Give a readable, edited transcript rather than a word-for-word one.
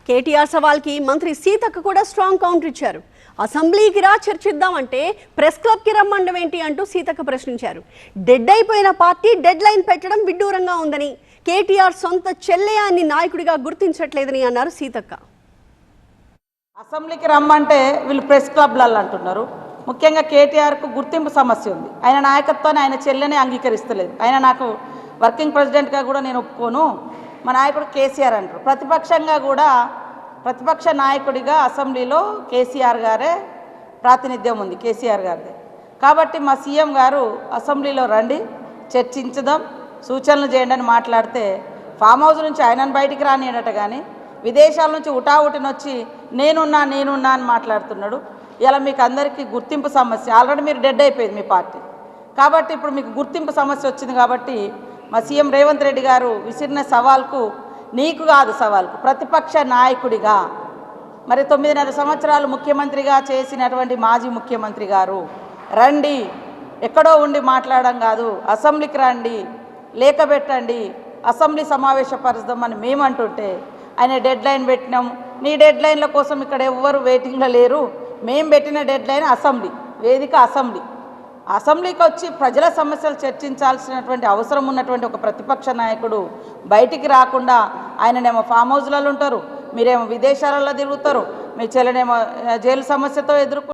కేటీఆర్ సవాల్కి మంత్రి సీతక్క కూడా strong counter ఇచ్చారు. అసెంబ్లీకి రా చర్చిద్దామంటే ప్రెస్ క్లబ్కి రమ్మండం ఏంటి అంటూ సీతక్క ప్రశ్నించారు. డెడ్ అయిపోయిన పార్టీ డెడ్ లైన్ పెట్టడం విడ్డూరంగా ఉందని, కేటీఆర్ సొంత చెల్లెయాన్ని నాయకుడిగా గుర్తించట్లేదని అన్నారు సీతక్క. అసెంబ్లీకి రమ్మంటే వీళ్ళు ప్రెస్ క్లబ్లలో అంటున్నారు. ముఖ్యంగా కేటీఆర్కు గుర్తింపు సమస్య ఉంది. ఆయన నాయకత్వాన్ని ఆయన చెల్లెనే అంగీకరిస్తలేదు. ఆయన నాకు వర్కింగ్ ప్రెసిడెంట్గా కూడా నేను ఒప్పుకోను, మా నాయకుడు కేసీఆర్ అంటారు. ప్రతిపక్షంగా కూడా ప్రతిపక్ష నాయకుడిగా అసెంబ్లీలో కేసీఆర్ గారే ప్రాతినిధ్యం ఉంది, కేసీఆర్ గారిదే. కాబట్టి మా సీఎం గారు అసెంబ్లీలో రండి, చర్చించుదాం, సూచనలు చేయండి అని మాట్లాడితే ఫామ్ హౌస్ నుంచి ఆయనను బయటికి రానియడట, కానీ విదేశాల నుంచి ఉటావుటినొచ్చి నేనున్నా అని మాట్లాడుతున్నాడు. ఇలా మీకు అందరికీ గుర్తింపు సమస్య, ఆల్రెడీ మీరు డెడ్ అయిపోయింది మీ పార్టీ. కాబట్టి ఇప్పుడు మీకు గుర్తింపు సమస్య వచ్చింది. కాబట్టి మా సీఎం రేవంత్ రెడ్డి గారు విసిరిన సవాల్కు, నీకు కాదు సవాల్కు, ప్రతిపక్ష నాయకుడిగా, మరి 9.5 సంవత్సరాలు ముఖ్యమంత్రిగా చేసినటువంటి మాజీ ముఖ్యమంత్రి గారు రండి, ఎక్కడో ఉండి మాట్లాడడం కాదు, అసెంబ్లీకి రండి, లేఖ పెట్టండి, అసెంబ్లీ సమావేశపరుద్దామని మేము అంటుంటే ఆయన డెడ్ లైన్ పెట్టినాం. నీ డెడ్ లైన్ల కోసం ఇక్కడ ఎవ్వరు వెయిటింగ్లో లేరు, మేము పెట్టిన డెడ్ లైన్ అసెంబ్లీ వేదిక. అసెంబ్లీకి వచ్చి ప్రజల సమస్యలు చర్చించాల్సినటువంటి అవసరం ఉన్నటువంటి ఒక ప్రతిపక్ష నాయకుడు బయటికి రాకుండా ఆయననేమో ఫామ్ హౌస్లలో ఉంటారు, మీరేమో విదేశాలలో తిరుగుతారు, మీ చెల్లెనేమో జైలు సమస్యతో ఎదుర్కొంటారు.